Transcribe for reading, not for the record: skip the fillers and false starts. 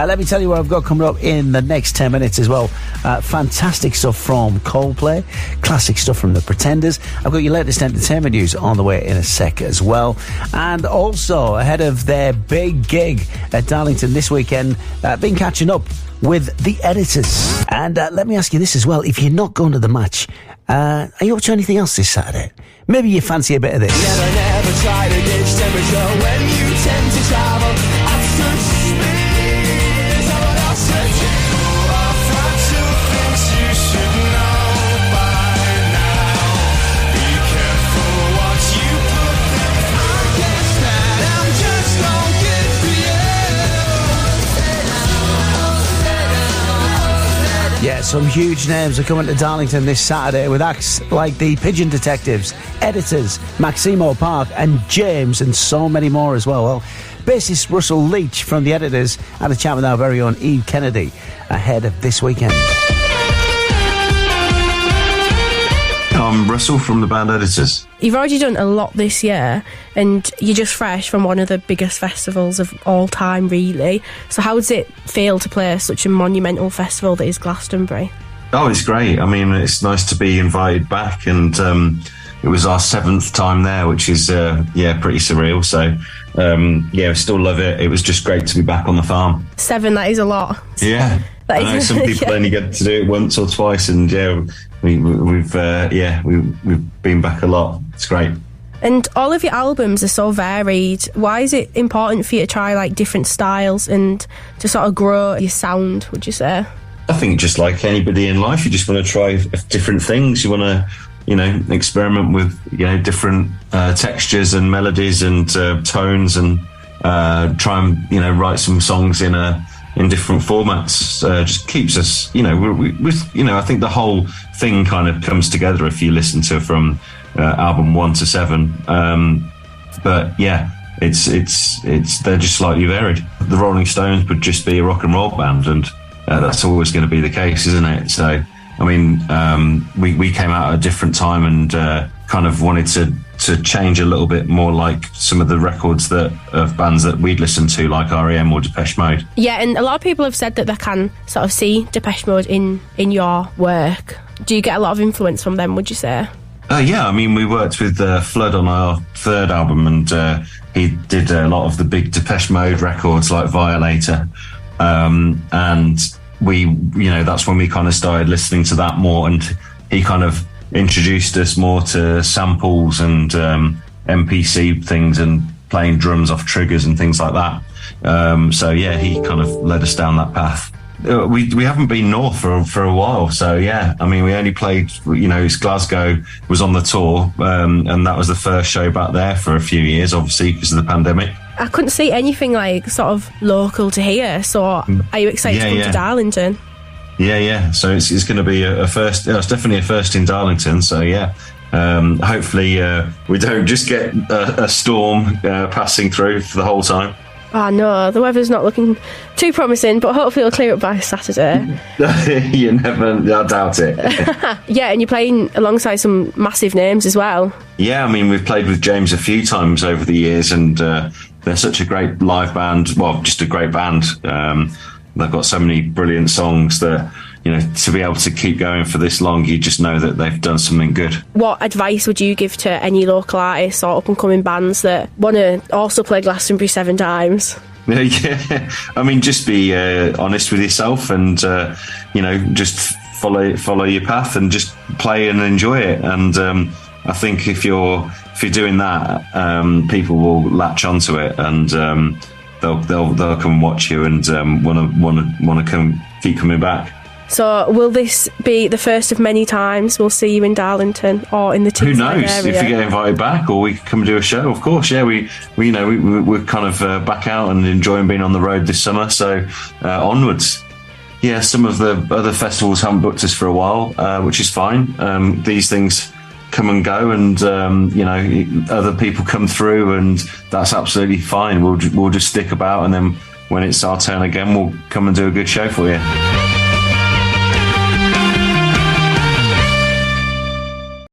Let me tell you what I've got coming up in the next 10 minutes as well. Fantastic stuff from Coldplay, classic stuff from The Pretenders. I've got your latest entertainment news on the way in a sec as well. And also, ahead of their big gig at Darlington this weekend, been catching up with the Editors. And let me ask you this as well. If you're not going to the match, are you up to anything else this Saturday? Maybe you fancy a bit of this. Never try to gauge temperature when you tend to travel at such speed. Someone else said you are far too things you should know by now. Be careful what you put there. I guess that I'm just not good for you. Yeah, some huge names are coming to Darlington this Saturday with acts like the Pigeon Detectives, Editors, Maximo Park and James, and so many more as well. Well, bassist Russell Leach from the Editors had a chat with our very own Eve Kennedy ahead of this weekend. I'm Russell from the band Editors. You've already done a lot this year and you're just fresh from one of the biggest festivals of all time, really. So how does it feel to play such a monumental festival that is Glastonbury? Oh, it's great. I mean, it's nice to be invited back, and it was our 7th time there, which is, pretty surreal. So, we still love it. It was just great to be back on the farm. 7, that is a lot. Yeah. I know some people only get to do it once or twice, and we've been back a lot. It's great. And all of your albums are so varied. Why is it important for you to try like different styles and to sort of grow your sound, would you say? I think just like anybody in life, you just want to try different things. You want to, experiment with, different textures and melodies and tones, and try and, write some songs in different formats. Just keeps us, I think the whole thing kind of comes together if you listen to from album 1 to 7. But yeah, it's they're just slightly varied. The Rolling Stones would just be a rock and roll band, and that's always going to be the case, isn't it? So, I mean, we came out at a different time and kind of wanted to change a little bit more like some of the records of bands that we'd listened to, like R.E.M. or Depeche Mode. Yeah, and a lot of people have said that they can sort of see Depeche Mode in your work. Do you get a lot of influence from them, would you say? Yeah, I mean, we worked with Flood on our 3rd album, and he did a lot of the big Depeche Mode records like Violator. And we, that's when we kind of started listening to that more, and he kind of introduced us more to samples and MPC things and playing drums off triggers and things like that. So yeah, he kind of led us down that path. We haven't been north for a while, so yeah, I mean, we only played, Glasgow was on the tour, and that was the first show back there for a few years, obviously because of the pandemic. I couldn't see anything like sort of local to here, so are you excited to come to Darlington? Yeah. So it's going to be a first. It's definitely a first in Darlington. So yeah, hopefully we don't just get a storm passing through for the whole time. Oh no, the weather's not looking too promising, but hopefully it'll clear up by Saturday. I doubt it. Yeah, and you're playing alongside some massive names as well. Yeah, I mean, we've played with James a few times over the years, and they're such a great live band. Well, just a great band. They've got so many brilliant songs that, to be able to keep going for this long, you just know that they've done something good. What advice would you give to any local artists or up-and-coming bands that want to also play Glastonbury 7 times? Yeah, I mean, just be honest with yourself and, just follow your path and just play and enjoy it. And I think if you're doing that, people will latch onto it, and they'll come and watch you and want to keep coming back. So will this be the first of many times we'll see you in Darlington or in the Teesside area? Who knows? If you get invited back, or we can come and do a show, of course. Yeah, we're kind of back out and enjoying being on the road this summer. So onwards. Yeah, some of the other festivals haven't booked us for a while, which is fine. These things come and go, and other people come through, and that's absolutely fine. We'll just stick about, and then when it's our turn again, we'll come and do a good show for you.